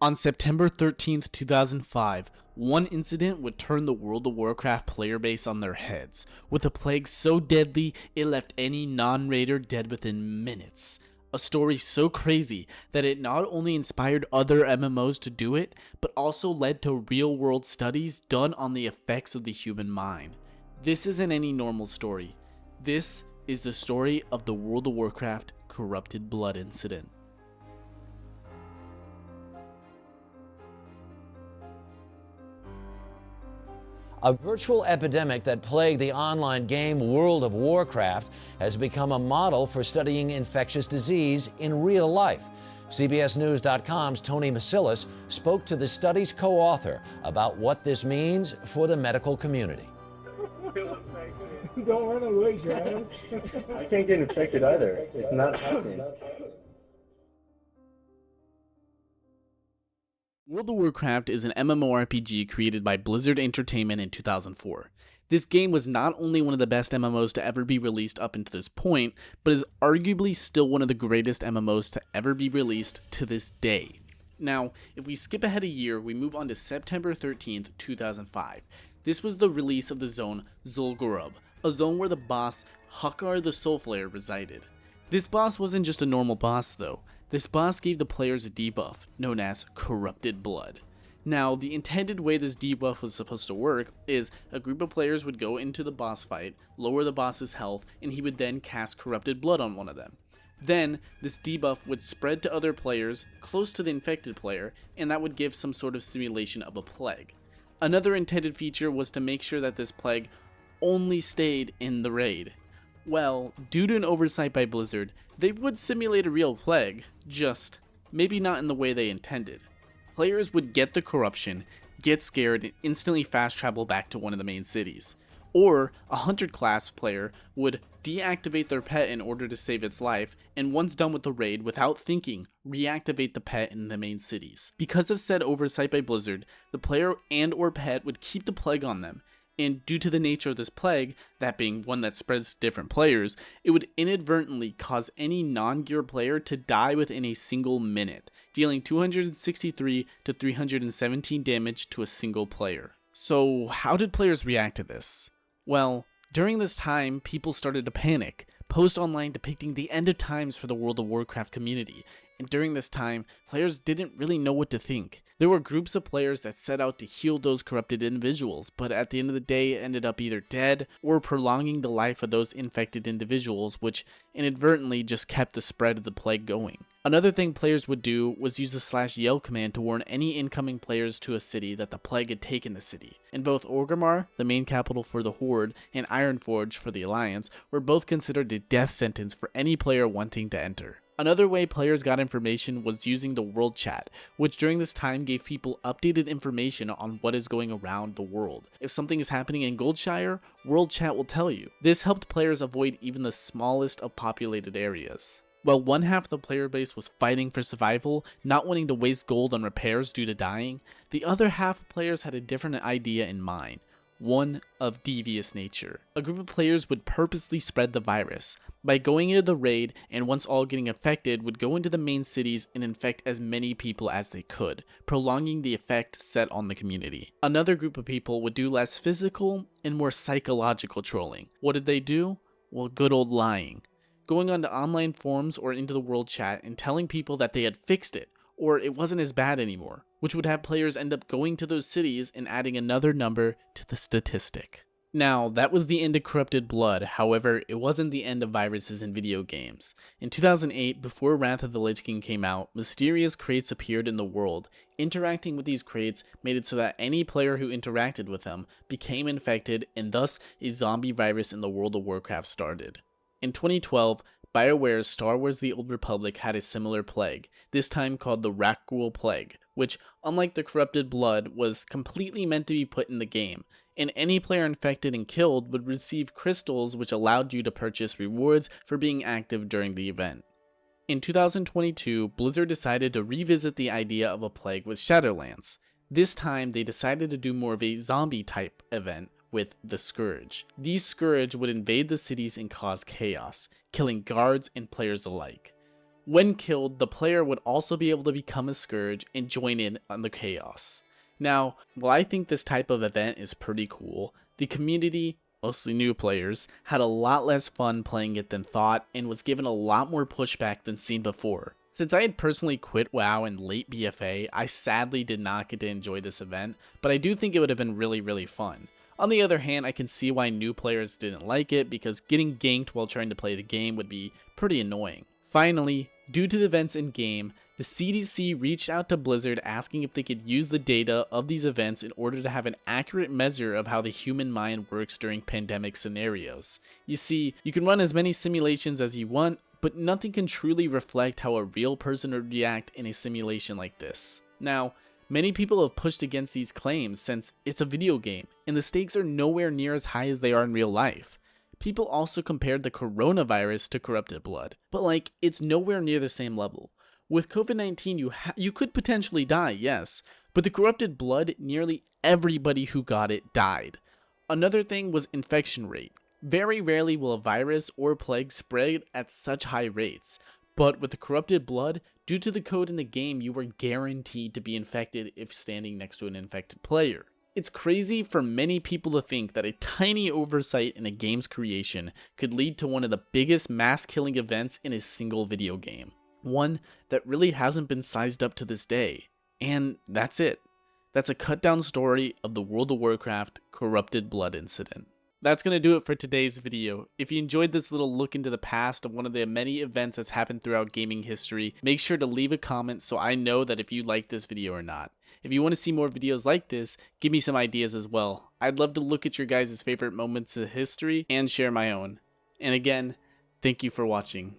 On September 13th, 2005, one incident would turn the World of Warcraft player base on their heads, with a plague so deadly it left any non-raider dead within minutes. A story so crazy that it not only inspired other MMOs to do it, but also led to real-world studies done on the effects of the human mind. This isn't any normal story. This is the story of the World of Warcraft Corrupted Blood incident. A virtual epidemic that plagued the online game World of Warcraft has become a model for studying infectious disease in real life. CBSNews.com's Tony Masilis spoke to the study's co-author about what this means for the medical community. Don't run away, John. I can't get infected either. It's not happening. World of Warcraft is an MMORPG created by Blizzard Entertainment in 2004. This game was not only one of the best MMOs to ever be released up until this point, but is arguably still one of the greatest MMOs to ever be released to this day. Now, if we skip ahead a year, we move on to September 13th, 2005. This was the release of the zone Zul'Gurub, a zone where the boss Hakar the Soulflayer resided. This boss wasn't just a normal boss though. This boss gave the players a debuff, known as Corrupted Blood. Now, the intended way this debuff was supposed to work is a group of players would go into the boss fight, lower the boss's health, and he would then cast Corrupted Blood on one of them. Then, this debuff would spread to other players close to the infected player, and that would give some sort of simulation of a plague. Another intended feature was to make sure that this plague only stayed in the raid. Well, due to an oversight by Blizzard, they would simulate a real plague, just maybe not in the way they intended. Players would get the corruption, get scared, and instantly fast travel back to one of the main cities. Or, a hunter class player would deactivate their pet in order to save its life, and once done with the raid, without thinking, reactivate the pet in the main cities. Because of said oversight by Blizzard, the player and or pet would keep the plague on them, and due to the nature of this plague, that being one that spreads to different players, it would inadvertently cause any non-gear player to die within a single minute, dealing 263 to 317 damage to a single player. So how did players react to this? Well, during this time, people started to panic, post online depicting the end of times for the World of Warcraft community, and during this time, players didn't really know what to think. There were groups of players that set out to heal those corrupted individuals, but at the end of the day it ended up either dead or prolonging the life of those infected individuals, which inadvertently just kept the spread of the plague going. Another thing players would do was use the /yell command to warn any incoming players to a city that the plague had taken the city. And both Orgrimmar, the main capital for the Horde, and Ironforge for the Alliance were both considered a death sentence for any player wanting to enter. Another way players got information was using the world chat, which during this time gave people updated information on what is going around the world. If something is happening in Goldshire, world chat will tell you. This helped players avoid even the smallest of populated areas. While one half of the player base was fighting for survival, not wanting to waste gold on repairs due to dying, the other half of players had a different idea in mind. One of devious nature. A group of players would purposely spread the virus by going into the raid, and once all getting infected would go into the main cities and infect as many people as they could, prolonging the effect set on the community. Another group of people would do less physical and more psychological trolling. What did they do? Well, good old lying. Going onto online forums or into the world chat and telling people that they had fixed it, or it wasn't as bad anymore, which would have players end up going to those cities and adding another number to the statistic. Now, that was the end of Corrupted Blood, however, it wasn't the end of viruses in video games. In 2008, before Wrath of the Lich King came out, mysterious crates appeared in the world. Interacting with these crates made it so that any player who interacted with them became infected, and thus a zombie virus in the World of Warcraft started. In 2012, BioWare's Star Wars The Old Republic had a similar plague, this time called the Rakghoul Plague, which, unlike the Corrupted Blood, was completely meant to be put in the game, and any player infected and killed would receive crystals which allowed you to purchase rewards for being active during the event. In 2022, Blizzard decided to revisit the idea of a plague with Shadowlands. This time, they decided to do more of a zombie-type event, with the Scourge. These Scourge would invade the cities and cause chaos, killing guards and players alike. When killed, the player would also be able to become a scourge and join in on the chaos. Now, while I think this type of event is pretty cool, the community, mostly new players, had a lot less fun playing it than thought and was given a lot more pushback than seen before. Since I had personally quit WoW in late BFA, I sadly did not get to enjoy this event, but I do think it would have been really fun. On the other hand, I can see why new players didn't like it, because getting ganked while trying to play the game would be pretty annoying. Finally, due to the events in game, the CDC reached out to Blizzard asking if they could use the data of these events in order to have an accurate measure of how the human mind works during pandemic scenarios. You see, you can run as many simulations as you want, but nothing can truly reflect how a real person would react in a simulation like this. Now, many people have pushed against these claims since it's a video game, and the stakes are nowhere near as high as they are in real life. People also compared the coronavirus to corrupted blood, but it's nowhere near the same level. With COVID-19, you could potentially die, yes, but the corrupted blood, nearly everybody who got it died. Another thing was infection rate. Very rarely will a virus or plague spread at such high rates, but with the corrupted blood, due to the code in the game, you were guaranteed to be infected if standing next to an infected player. It's crazy for many people to think that a tiny oversight in a game's creation could lead to one of the biggest mass killing events in a single video game. One that really hasn't been sized up to this day. And that's it. That's a cut down story of the World of Warcraft corrupted blood incident. That's going to do it for today's video. If you enjoyed this little look into the past of one of the many events that's happened throughout gaming history, make sure to leave a comment so I know that if you like this video or not. If you want to see more videos like this, give me some ideas as well. I'd love to look at your guys' favorite moments of history and share my own. And again, thank you for watching.